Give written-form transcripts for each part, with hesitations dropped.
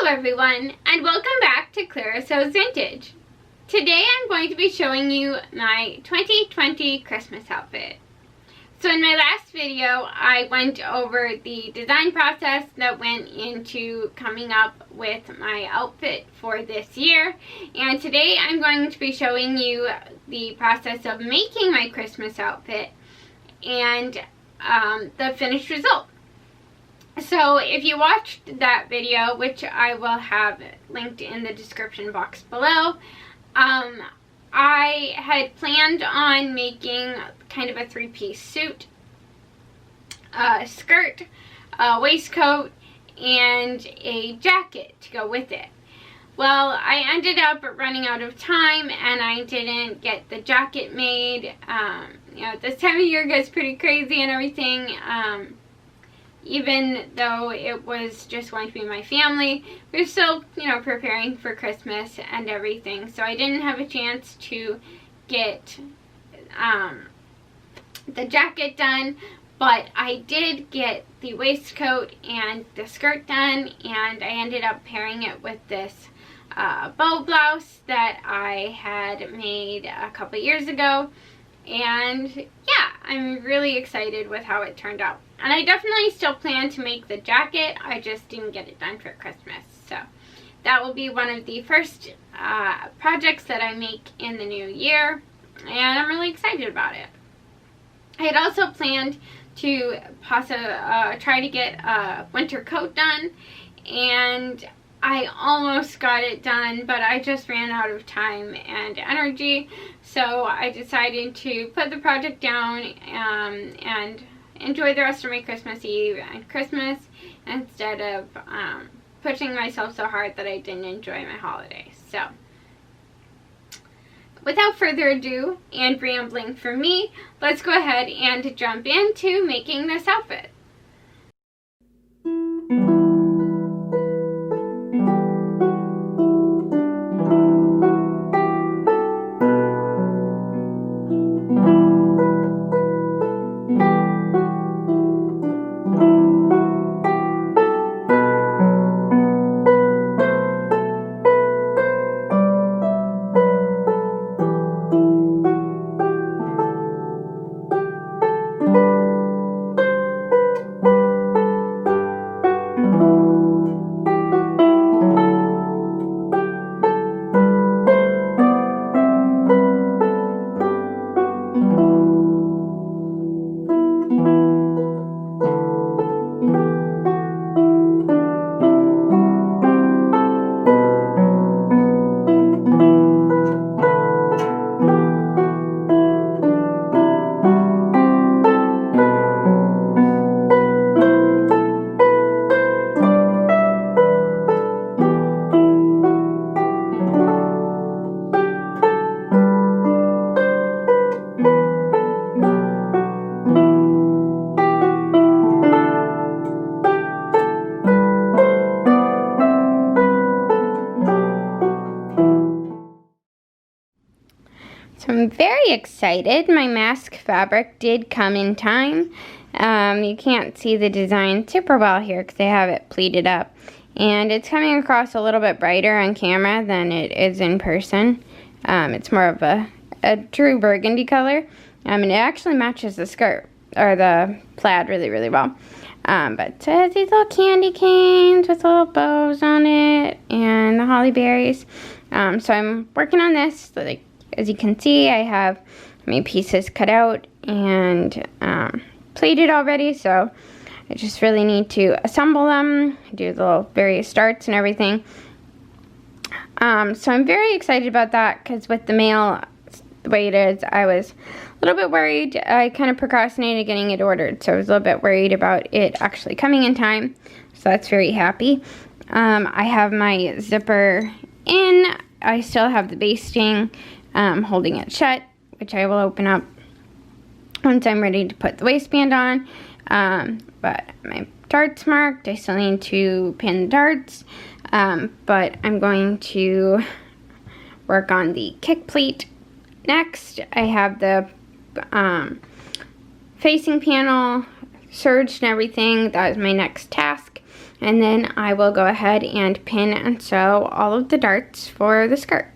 Hello everyone, and welcome back to Clara Sews Vintage. Today I'm going to be showing you my 2020 Christmas outfit. So in my last video, I went over the design process that went into coming up with my outfit for this year. And today I'm going to be showing you the process of making my Christmas outfit and the finished result. So if you watched that video, which I will have linked in the description box below, I had planned on making kind of a three-piece suit, a skirt, a waistcoat, and a jacket to go with it. Well, I ended up running out of time and I didn't get the jacket made. You know, this time of year gets pretty crazy and everything. Even though it was just going to be my family, we were still, you know, preparing for Christmas and everything. So I didn't have a chance to get the jacket done, but I did get the waistcoat and the skirt done, and I ended up pairing it with this bow blouse that I had made a couple years ago. And yeah, I'm really excited with how it turned out. And I definitely still plan to make the jacket, I just didn't get it done for Christmas. So that will be one of the first projects that I make in the new year, and I'm really excited about it. I had also planned to try to get a winter coat done, and I almost got it done, but I just ran out of time and energy, so I decided to put the project down and enjoy the rest of my Christmas Eve and Christmas instead of pushing myself so hard that I didn't enjoy my holidays. So without further ado and rambling for me, let's go ahead and jump into making this outfit. So I'm very excited. My mask fabric did come in time. You can't see the design super well here because I have it pleated up. And it's coming across a little bit brighter on camera than it is in person. It's more of a true burgundy color. And it actually matches the skirt, or the plaid, really, really well. But it has these little candy canes with little bows on it and the holly berries. So I'm working on this. Like, as you can see, I have my pieces cut out and plated already, so I just really need to assemble them, do the little various starts and everything. So I'm very excited about that, because with the mail the way it is, I was a little bit worried. I kind of procrastinated getting it ordered, so I was a little bit worried about it actually coming in time, so that's very happy. I have my zipper in. I still have the basting holding it shut, which I will open up once I'm ready to put the waistband on. But my darts marked. I still need to pin the darts, but I'm going to work on the kick pleat next. I have the facing panel serged and everything. That is my next task. And then I will go ahead and pin and sew all of the darts for the skirt.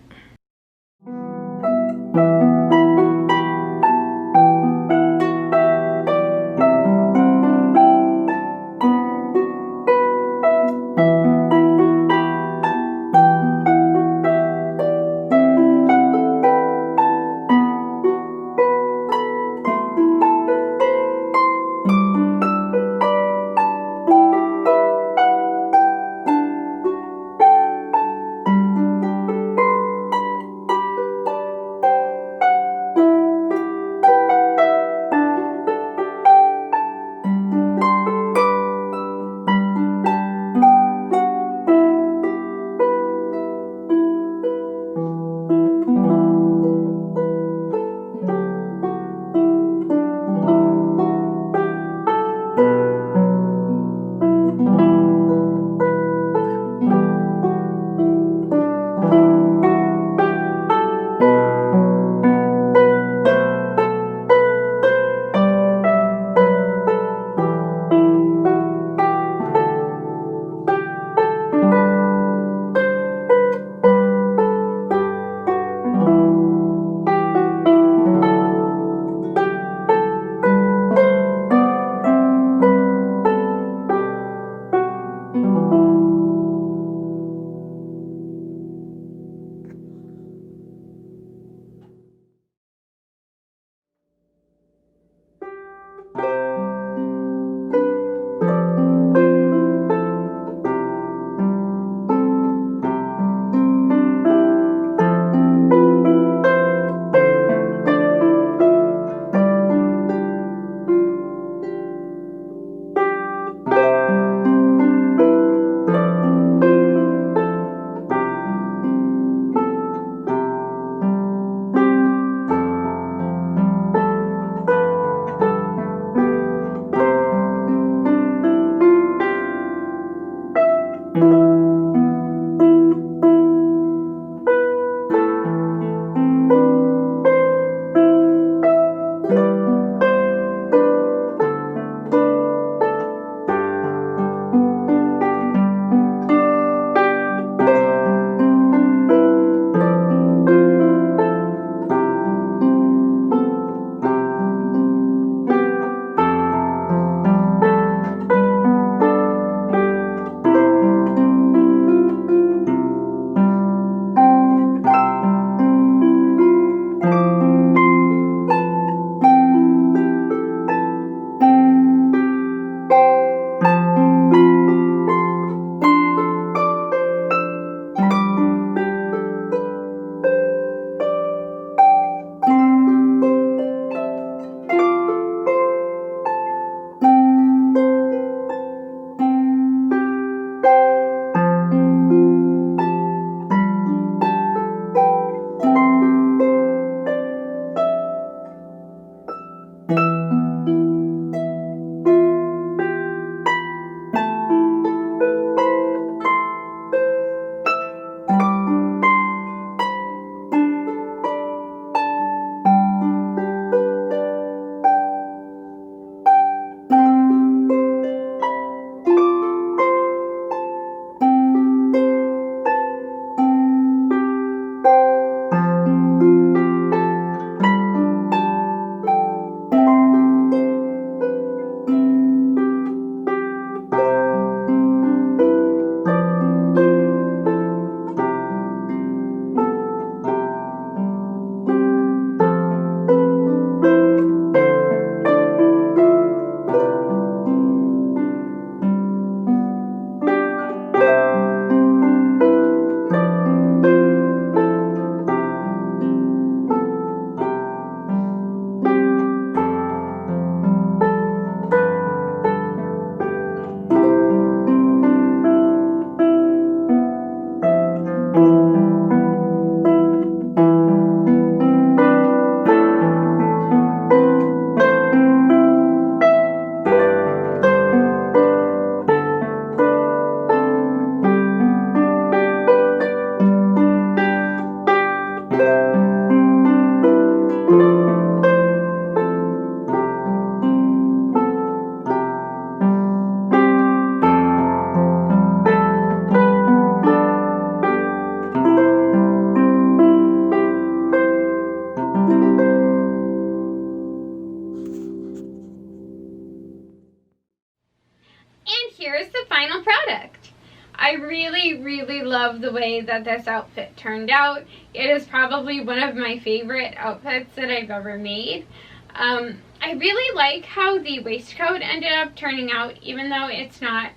I really, really love the way that this outfit turned out. It is probably one of my favorite outfits that I've ever made. I really like how the waistcoat ended up turning out, even though it's not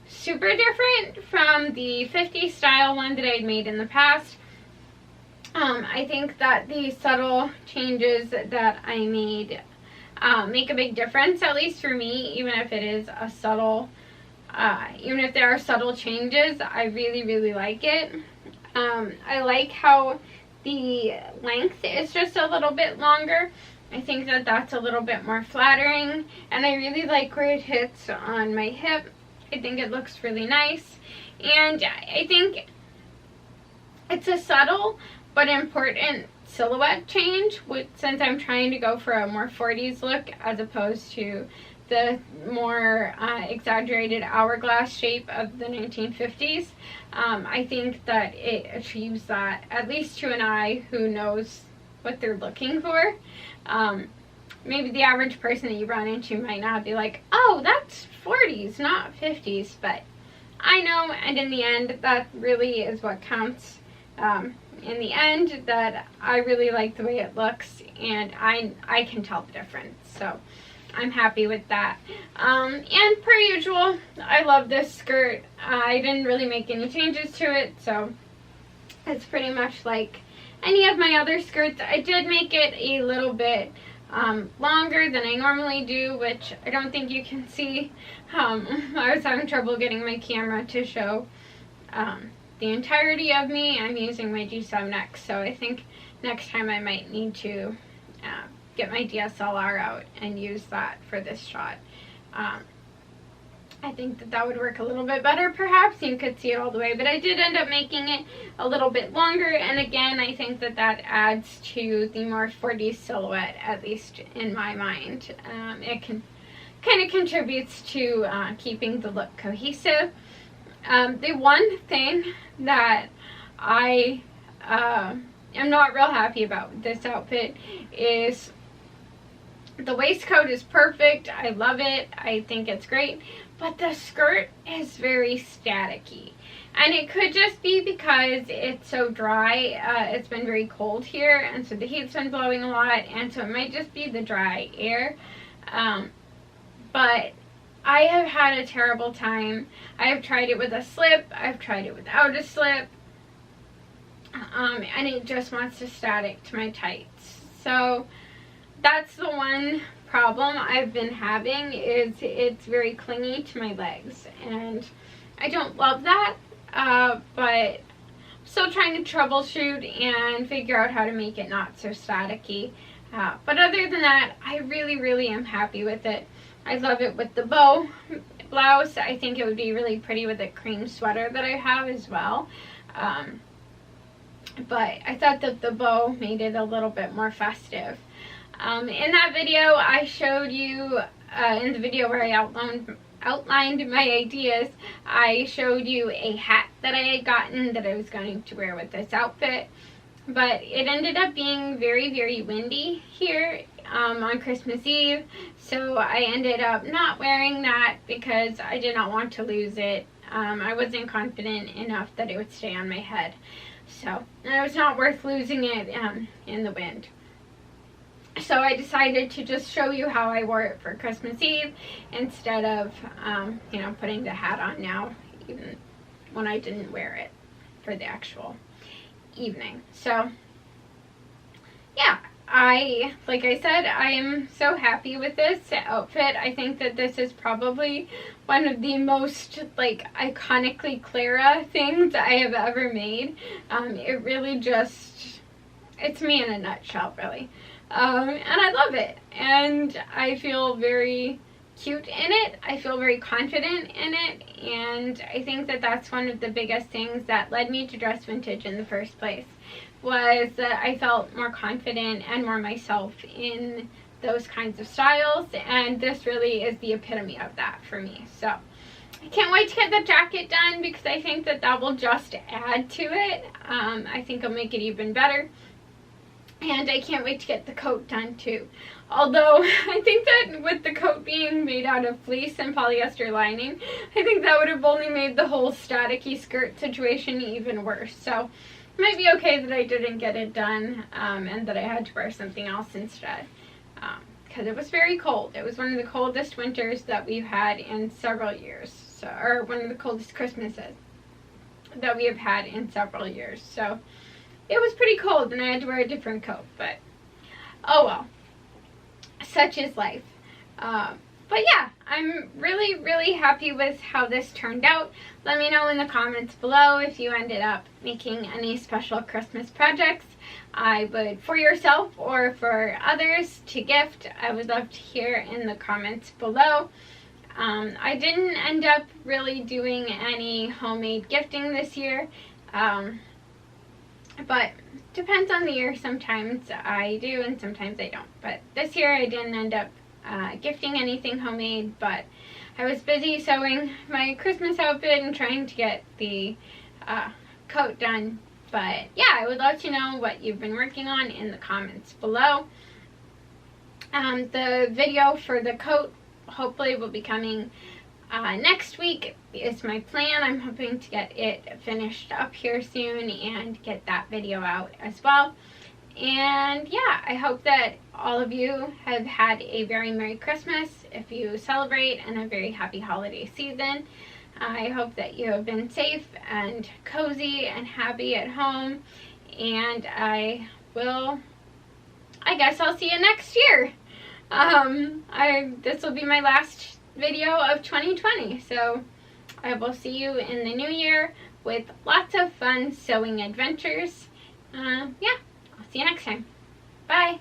super different from the 50s style one that I'd made in the past. I think that the subtle changes that I made make a big difference, at least for me, even if it is a subtle, even if there are subtle changes. I really, really like it. I like how the length is just a little bit longer. I think that that's a little bit more flattering, and I really like where it hits on my hip. I think it looks really nice, and I think it's a subtle but important silhouette change, since I'm trying to go for a more 40s look as opposed to the more exaggerated hourglass shape of the 1950s. I think that it achieves that, at least to an eye who knows what they're looking for. Maybe the average person that you run into might not be like, oh, that's 40s, not 50s, but I know, and in the end, that really is what counts. In the end, that I really like the way it looks, and I can tell the difference, so I'm happy with that. And per usual, I love this skirt. I didn't really make any changes to it, so it's pretty much like any of my other skirts. I did make it a little bit longer than I normally do, which I don't think you can see. I was having trouble getting my camera to show the entirety of me. I'm using my G7X, so I think next time I might need to get my DSLR out and use that for this shot. I think that that would work a little bit better, perhaps. You could see it all the way, but I did end up making it a little bit longer, and again, I think that that adds to the more 40s silhouette, at least in my mind. It can kind of contributes to keeping the look cohesive. The one thing that I am not real happy about with this outfit is the waistcoat is perfect. I love it. I think it's great. But the skirt is very staticky. And it could just be because it's so dry. It's been very cold here, and so the heat's been blowing a lot, and so it might just be the dry air. But I have had a terrible time. I have tried it with a slip. I've tried it without a slip. And it just wants to static to my tights. So that's the one problem I've been having, is it's very clingy to my legs, and I don't love that, but I'm still trying to troubleshoot and figure out how to make it not so staticky. But other than that, I really, really am happy with it. I love it with the bow blouse. I think it would be really pretty with a cream sweater that I have as well. But I thought that the bow made it a little bit more festive. In that video, I showed you, in the video where I outlined my ideas, I showed you a hat that I had gotten that I was going to wear with this outfit. But it ended up being very, very windy here on Christmas Eve, so I ended up not wearing that because I did not want to lose it. I wasn't confident enough that it would stay on my head, so it was not worth losing it in the wind. So I decided to just show you how I wore it for Christmas Eve instead of, you know, putting the hat on now, even when I didn't wear it for the actual evening. So yeah, like I said, I am so happy with this outfit. I think that this is probably one of the most, like, iconically Clara things I have ever made. It really just, it's me in a nutshell, really. And I love it, and I feel very cute in it. I feel very confident in it, and I think that that's one of the biggest things that led me to dress vintage in the first place, was that I felt more confident and more myself in those kinds of styles, and this really is the epitome of that for me. So I can't wait to get the jacket done, because I think that that will just add to it. I think it'll make it even better. And I can't wait to get the coat done too. Although, I think that with the coat being made out of fleece and polyester lining, I think that would have only made the whole staticky skirt situation even worse. So, it might be okay that I didn't get it done, and that I had to wear something else instead. Because it was very cold. It was one of the coldest winters that we've had in several years. So, or one of the coldest Christmases that we have had in several years. So, it was pretty cold and I had to wear a different coat, but oh well. Such is life. But yeah, I'm really happy with how this turned out. Let me know in the comments below if you ended up making any special Christmas projects I would, for yourself or for others to gift. I would love to hear in the comments below. I didn't end up really doing any homemade gifting this year. But depends on the year. Sometimes I do and sometimes I don't. But this year I didn't end up gifting anything homemade, but I was busy sewing my Christmas outfit and trying to get the coat done. But yeah, I would love to know what you've been working on in the comments below. The video for the coat hopefully will be coming next week is my plan. I'm hoping to get it finished up here soon and get that video out as well. And yeah, I hope that all of you have had a very Merry Christmas if you celebrate, and a very happy holiday season. I hope that you have been safe and cozy and happy at home, and I guess I'll see you next year. This will be my last video of 2020, so I will see you in the new year with lots of fun sewing adventures. Yeah, I'll see you next time. Bye.